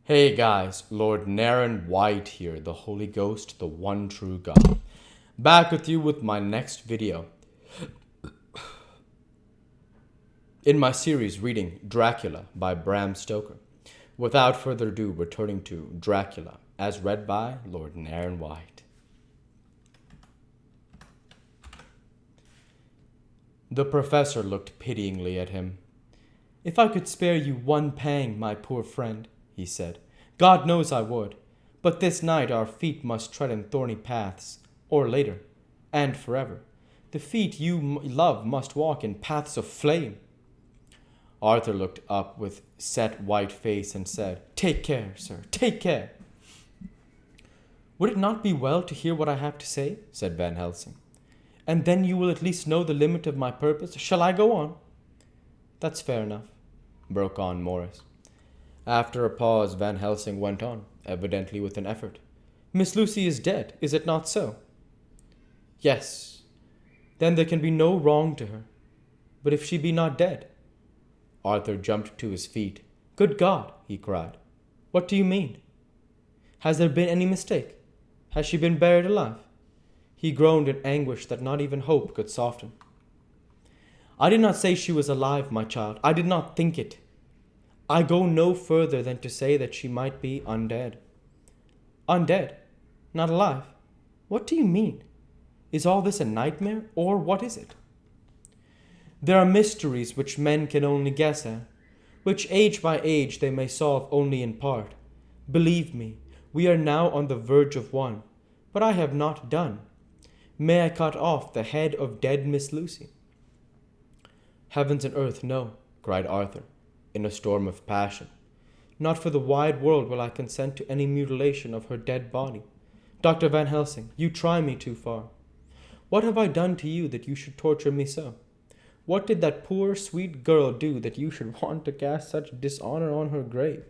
Hey guys, Lord Naren White here, the Holy Ghost, the one true God. Back with you with my next video. In my series reading Dracula by Bram Stoker. Without further ado, returning to Dracula, as read by Lord Naren White. The professor looked pityingly at him. "If I could spare you one pang, my poor friend," he said, "God knows I would. But this night our feet must tread in thorny paths, or later, and forever. The feet you love must walk in paths of flame." Arthur looked up with set white face and said, "Take care, sir, take care." "Would it not be well to hear what I have to say?" said Van Helsing. "And then you will at least know the limit of my purpose. Shall I go on?" "That's fair enough," broke on Morris. After a pause, Van Helsing went on, evidently with an effort. "Miss Lucy is dead, is it not so?" "Yes." "Then there can be no wrong to her. But if she be not dead?" Arthur jumped to his feet. "Good God!" he cried. "What do you mean? Has there been any mistake? Has she been buried alive?" He groaned in anguish that not even hope could soften. "I did not say she was alive, my child. I did not think it. I go no further than to say that she might be undead." "Undead? Not alive? What do you mean? Is all this a nightmare, or what is it?" "There are mysteries which men can only guess at, which age by age they may solve only in part. Believe me, we are now on the verge of one, but I have not done. May I cut off the head of dead Miss Lucy?" "Heavens and earth, no," cried Arthur, in a storm of passion. "Not for the wide world will I consent to any mutilation of her dead body. Dr. Van Helsing, you try me too far. What have I done to you that you should torture me so? What did that poor, sweet girl do that you should want to cast such dishonor on her grave?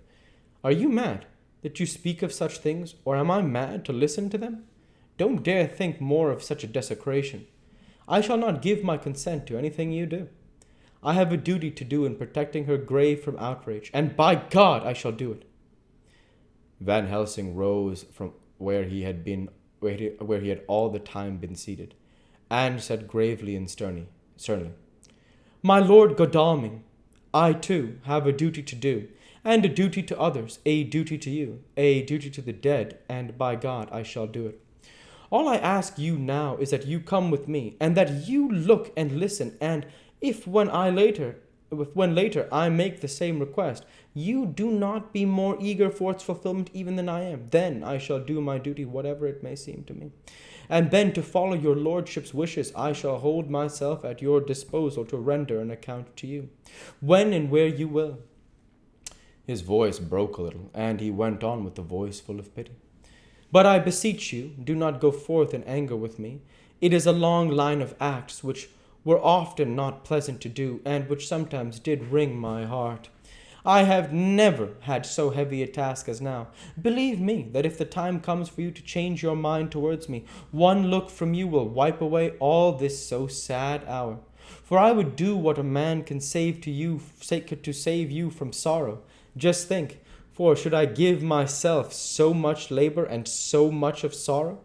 Are you mad that you speak of such things, or am I mad to listen to them? Don't dare think more of such a desecration. I shall not give my consent to anything you do. I have a duty to do in protecting her grave from outrage, and by God I shall do it." Van Helsing rose from where he had all the time been seated, and said gravely and sternly, "My Lord Godalming, I too have a duty to do, and a duty to others, a duty to you, a duty to the dead, and by God I shall do it. All I ask you now is that you come with me, and that you look and listen, and if when later I make the same request, you do not be more eager for its fulfillment even than I am, then I shall do my duty, whatever it may seem to me. And then to follow your lordship's wishes, I shall hold myself at your disposal to render an account to you, when and where you will." His voice broke a little, and he went on with a voice full of pity. "But I beseech you, do not go forth in anger with me. It is a long line of acts which were often not pleasant to do, and which sometimes did wring my heart. I have never had so heavy a task as now. Believe me that if the time comes for you to change your mind towards me, one look from you will wipe away all this so sad hour. For I would do what a man can to save you from sorrow. Just think, for should I give myself so much labor and so much of sorrow?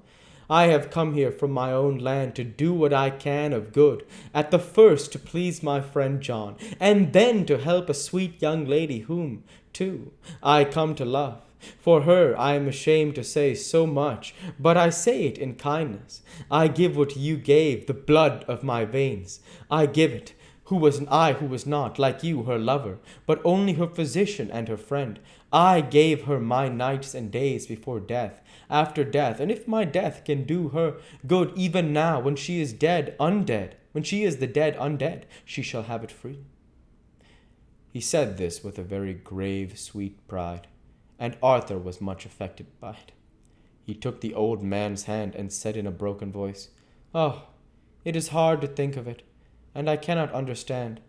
I have come here from my own land to do what I can of good, at the first to please my friend John, and then to help a sweet young lady whom, too, I come to love. For her I am ashamed to say so much, but I say it in kindness. I give what you gave, the blood of my veins. I give it, who was not, like you, her lover, but only her physician and her friend. I gave her my nights and days before death, after death, and if my death can do her good even now, when she is when she is the dead undead, she shall have it free." He said this with a very grave, sweet pride, and Arthur was much affected by it. He took the old man's hand and said in a broken voice, "Oh, it is hard to think of it, and I cannot understand,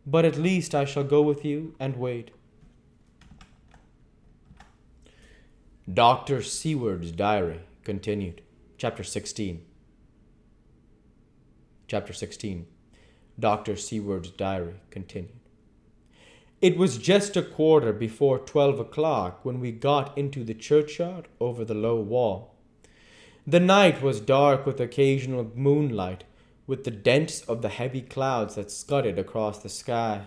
but at least I shall go with you and wait." Dr. Seward's Diary continued. Chapter 16. Chapter 16. Dr. Seward's Diary continued. It was just a quarter before 12 o'clock when we got into the churchyard over the low wall. The night was dark with occasional moonlight, with the dents of the heavy clouds that scudded across the sky.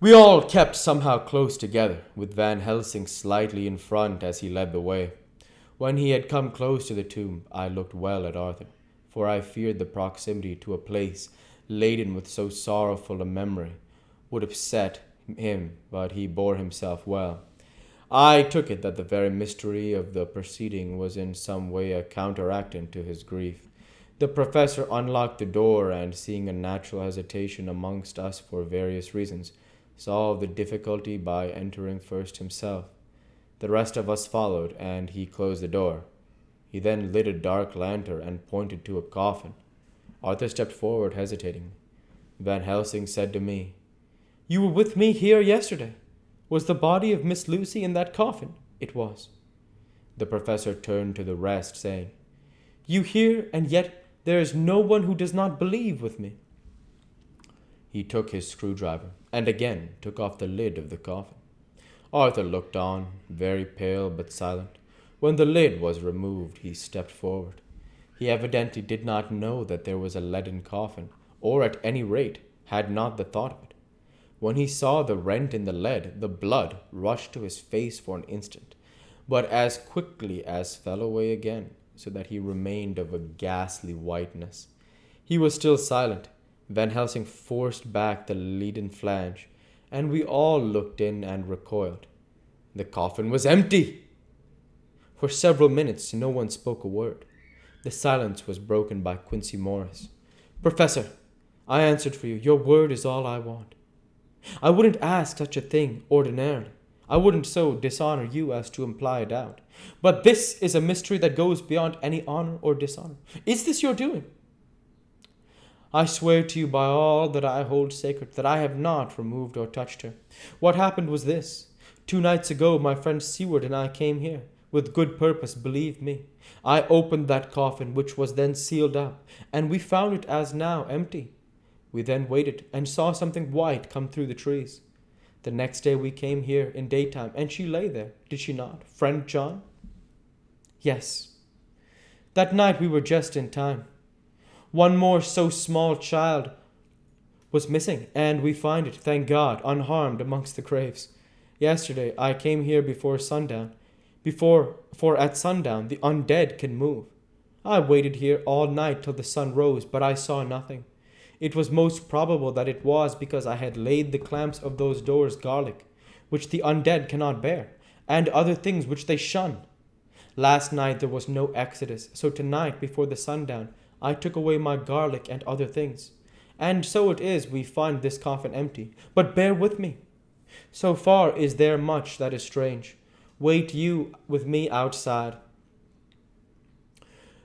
We all kept somehow close together, with Van Helsing slightly in front as he led the way. When he had come close to the tomb, I looked well at Arthur, for I feared the proximity to a place laden with so sorrowful a memory would upset him, but he bore himself well. I took it that the very mystery of the proceeding was in some way a counteractant to his grief. The professor unlocked the door and, seeing a natural hesitation amongst us for various reasons, solved the difficulty by entering first himself. The rest of us followed, and he closed the door. He then lit a dark lantern and pointed to a coffin. Arthur stepped forward, hesitating. Van Helsing said to me, "You were with me here yesterday. Was the body of Miss Lucy in that coffin?" It was. The professor turned to the rest, saying, "You hear, and yet there is no one who does not believe with me." He took his screwdriver, and again took off the lid of the coffin. Arthur looked on, very pale but silent. When the lid was removed, he stepped forward. He evidently did not know that there was a leaden coffin, or at any rate had not the thought of it. When he saw the rent in the lead, the blood rushed to his face for an instant, but as quickly as fell away again, so that he remained of a ghastly whiteness. He was still silent. Van Helsing forced back the leaden flange, and we all looked in and recoiled. The coffin was empty! For several minutes no one spoke a word. The silence was broken by Quincy Morris. "Professor, I answered for you. Your word is all I want. I wouldn't ask such a thing ordinarily. I wouldn't so dishonor you as to imply a doubt. But this is a mystery that goes beyond any honor or dishonor. Is this your doing?" "I swear to you by all that I hold sacred that I have not removed or touched her. What happened was this. 2 nights ago my friend Seward and I came here, with good purpose, believe me. I opened that coffin, which was then sealed up, and we found it as now empty. We then waited and saw something white come through the trees. The next day we came here in daytime, and she lay there, did she not, friend John?" "Yes. That night we were just in time. One more so small child was missing, and we find it, thank God, unharmed amongst the graves. Yesterday I came here before sundown, for at sundown the undead can move. I waited here all night till the sun rose, but I saw nothing. It was most probable that it was because I had laid the clamps of those doors garlic, which the undead cannot bear, and other things which they shun. Last night there was no exodus, so tonight before the sundown I took away my garlic and other things. And so it is we find this coffin empty. But bear with me. So far is there much that is strange. Wait you with me outside.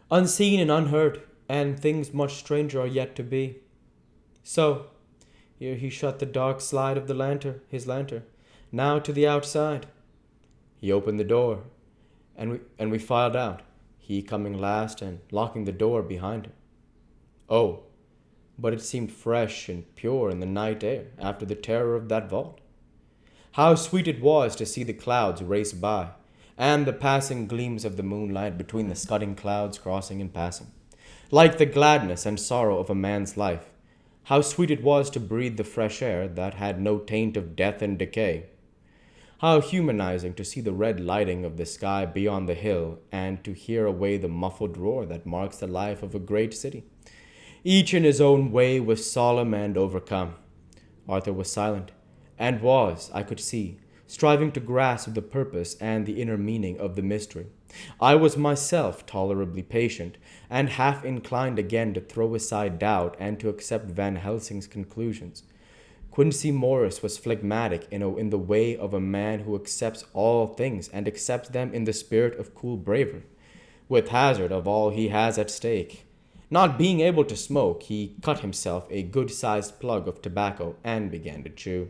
Unseen and unheard, and things much stranger are yet to be. So," here he shut the dark slide of his lantern, "now to the outside." He opened the door, and we filed out, he coming last and locking the door behind him. Oh, but it seemed fresh and pure in the night air after the terror of that vault. How sweet it was to see the clouds race by, and the passing gleams of the moonlight between the scudding clouds crossing and passing, like the gladness and sorrow of a man's life. How sweet it was to breathe the fresh air that had no taint of death and decay. How humanizing to see the red lighting of the sky beyond the hill, and to hear away the muffled roar that marks the life of a great city. Each in his own way was solemn and overcome. Arthur was silent, and was, I could see, striving to grasp the purpose and the inner meaning of the mystery. I was myself tolerably patient, and half inclined again to throw aside doubt and to accept Van Helsing's conclusions. Quincy Morris was phlegmatic in the way of a man who accepts all things and accepts them in the spirit of cool bravery, with hazard of all he has at stake. Not being able to smoke, he cut himself a good-sized plug of tobacco and began to chew.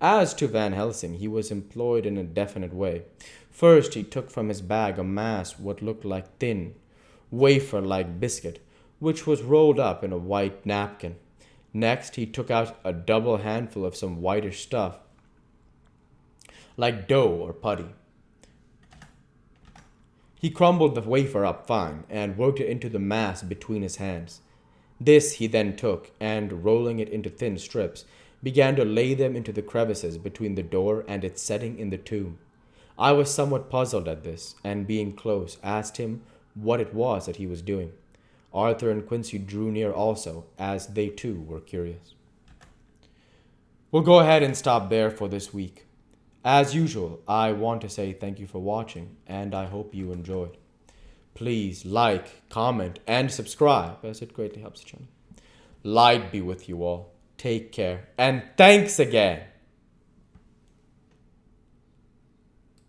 As to Van Helsing, he was employed in a definite way. First, he took from his bag a mass what looked like thin, wafer-like biscuit, which was rolled up in a white napkin. Next, he took out a double handful of some whitish stuff, like dough or putty. He crumbled the wafer up fine and worked it into the mass between his hands. This he then took, and rolling it into thin strips, began to lay them into the crevices between the door and its setting in the tomb. I was somewhat puzzled at this, and being close, asked him what it was that he was doing. Arthur and Quincy drew near also, as they too were curious. We'll go ahead and stop there for this week. As usual, I want to say thank you for watching, and I hope you enjoyed. Please like, comment, and subscribe, as it greatly helps the channel. Light be with you all. Take care, and thanks again.